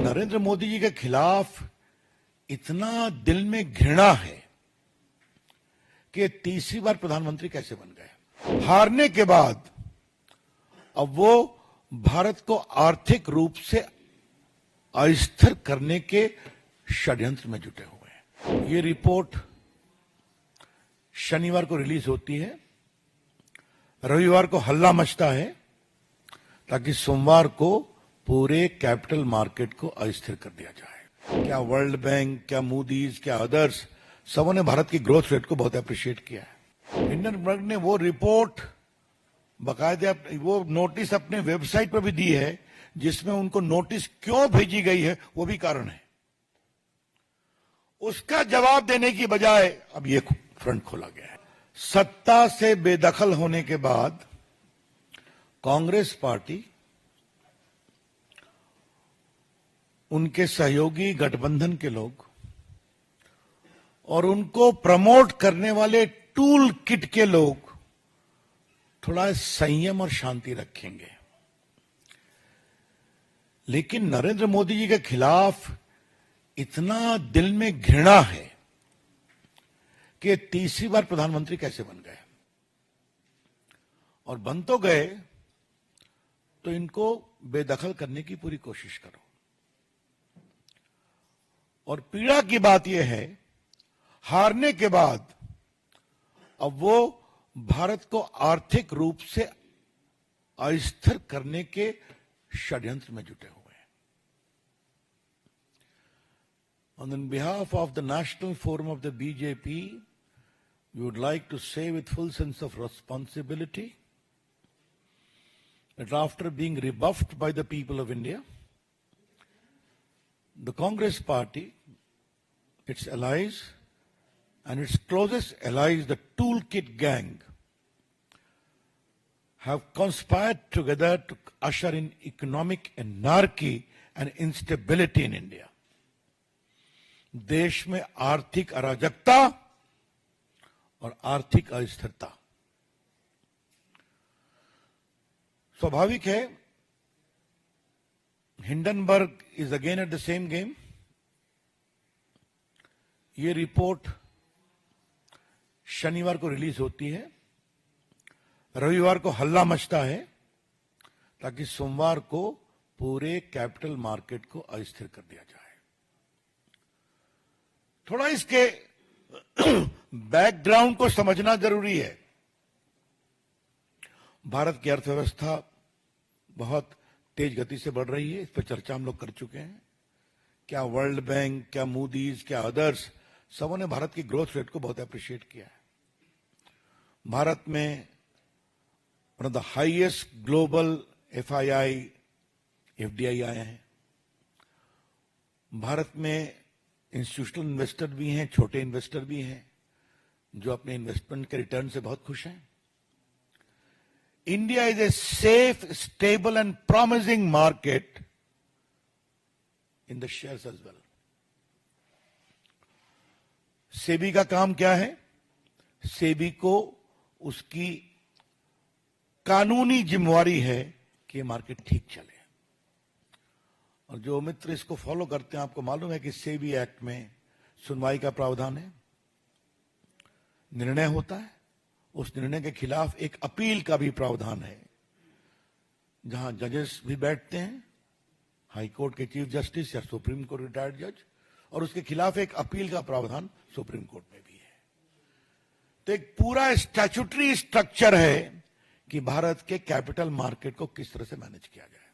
नरेंद्र मोदी जी के खिलाफ इतना दिल में घृणा है कि तीसरी बार प्रधानमंत्री कैसे बन गए। हारने के बाद अब वो भारत को आर्थिक रूप से अस्थिर करने के षड्यंत्र में जुटे हुए हैं। ये रिपोर्ट शनिवार को रिलीज होती है, रविवार को हल्ला मचता है ताकि सोमवार को पूरे कैपिटल मार्केट को अस्थिर कर दिया जाए। क्या वर्ल्ड बैंक, क्या मूडीज, क्या अदर्स, सबों ने भारत की ग्रोथ रेट को बहुत अप्रिशिएट किया है। हिंडनबर्ग ने वो रिपोर्ट बाकायदे वो नोटिस अपने वेबसाइट पर भी दी है, जिसमें उनको नोटिस क्यों भेजी गई है वो भी कारण है। उसका जवाब देने की बजाय अब ये फ्रंट खोला गया है। सत्ता से बेदखल होने के बाद कांग्रेस पार्टी, उनके सहयोगी गठबंधन के लोग और उनको प्रमोट करने वाले टूल किट के लोग थोड़ा संयम और शांति रखेंगे। लेकिन नरेंद्र मोदी जी के खिलाफ इतना दिल में घृणा है कि तीसरी बार प्रधानमंत्री कैसे बन गए, और बन तो गए तो इनको बेदखल करने की पूरी कोशिश करो। और पीड़ा की बात यह है, हारने के बाद अब वो भारत को आर्थिक रूप से अस्थिर करने के षड्यंत्र में जुटे हुए हैं। On behalf of the National Forum of the BJP, we would like to say with full sense of responsibility that after being rebuffed by the people of India, the Congress Party, its allies, and its closest allies, the Toolkit Gang, have conspired together to usher in economic anarchy and instability in India. देश में आर्थिक अराजकता और आर्थिक अस्थिरता स्वाभाविक है। Hindenburg is again at the same game. ये रिपोर्ट शनिवार को रिलीज होती है, रविवार को हल्ला मचता है ताकि सोमवार को पूरे कैपिटल मार्केट को अस्थिर कर दिया जाए। थोड़ा इसके बैकग्राउंड को समझना जरूरी है। भारत की अर्थव्यवस्था बहुत तेज गति से बढ़ रही है, इस पर चर्चा हम लोग कर चुके हैं। क्या वर्ल्ड बैंक, क्या मूडीज, क्या अदर्स, सबों ने भारत की ग्रोथ रेट को बहुत अप्रिशिएट किया है। भारत में one of the highest global FDI आए हैं। भारत में इंस्टीट्यूशनल इन्वेस्टर भी हैं, छोटे इन्वेस्टर भी हैं, जो अपने इन्वेस्टमेंट के रिटर्न से बहुत खुश हैं। India is a safe, stable and promising market in the shares as well. SEBI का काम क्या है? सेबी को उसकी कानूनी जिम्मेवारी है कि मार्केट ठीक चले। और जो मित्र इसको फॉलो करते हैं, आपको मालूम है कि सेबी एक्ट में सुनवाई का प्रावधान है, निर्णय होता है, उस निर्णय के खिलाफ एक अपील का भी प्रावधान है, जहां जजेस भी बैठते हैं, हाई कोर्ट के चीफ जस्टिस या सुप्रीम कोर्ट रिटायर्ड जज, और उसके खिलाफ एक अपील का प्रावधान सुप्रीम कोर्ट में भी है। तो एक पूरा स्टैट्यूटरी स्ट्रक्चर है कि भारत के कैपिटल मार्केट को किस तरह से मैनेज किया जाए।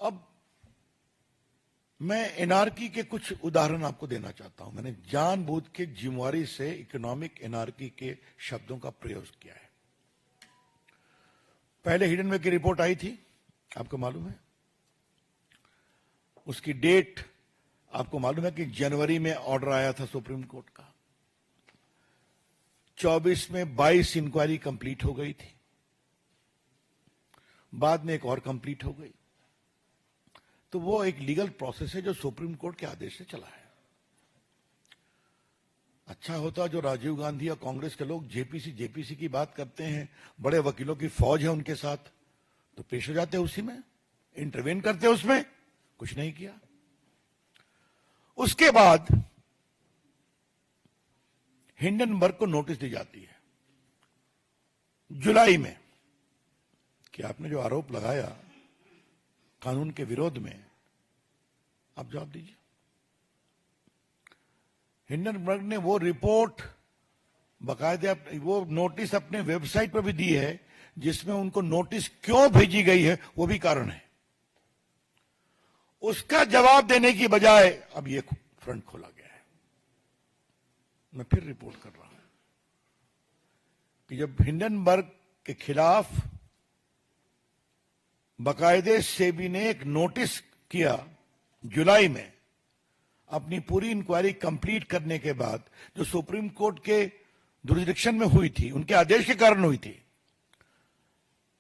अब मैं एनआरकी के कुछ उदाहरण आपको देना चाहता हूं। मैंने जानबूझ के जिम्मेवारी से इकोनॉमिक एनआरकी के शब्दों का प्रयोग किया है। पहले हिडनबर्ग की रिपोर्ट आई थी, आपको मालूम है। उसकी डेट आपको मालूम है कि जनवरी में ऑर्डर आया था सुप्रीम कोर्ट का। 24 में 22 इंक्वायरी कंप्लीट हो गई थी, बाद में एक और कंप्लीट हो गई। तो वो एक लीगल प्रोसेस है जो सुप्रीम कोर्ट के आदेश से चला है। अच्छा होता जो राजीव गांधी और कांग्रेस के लोग जेपीसी की बात करते हैं, बड़े वकीलों की फौज है उनके साथ, तो पेश हो जाते उसी में, इंटरवेन करते उसमें, कुछ नहीं किया। उसके बाद हिंडनबर्ग को नोटिस दी जाती है जुलाई में कि आपने जो आरोप लगाया कानून के विरोध में, आप जवाब दीजिए। हिंडनबर्ग ने वो रिपोर्ट बाकायदे वो नोटिस अपने वेबसाइट पर भी दी है, जिसमें उनको नोटिस क्यों भेजी गई है वो भी कारण है। उसका जवाब देने की बजाय अब ये फ्रंट खोला गया है। मैं फिर रिपोर्ट कर रहा हूं कि जब हिंडनबर्ग के खिलाफ बाकायदे सेबी ने एक नोटिस किया जुलाई में, अपनी पूरी इंक्वायरी कंप्लीट करने के बाद, जो सुप्रीम कोर्ट के जुरिडिक्शन में हुई थी, उनके आदेश के कारण हुई थी,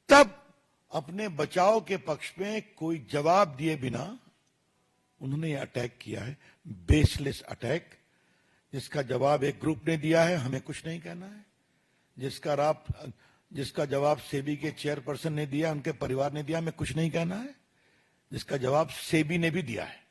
तब अपने बचाव के पक्ष में कोई जवाब दिए बिना उन्होंने यह अटैक किया है, बेसलेस अटैक, जिसका जवाब एक ग्रुप ने दिया है, हमें कुछ नहीं कहना है। जिसका जवाब सेबी के चेयरपर्सन ने दिया, उनके परिवार ने दिया, हमें कुछ नहीं कहना है। जिसका जवाब सेबी ने भी दिया है।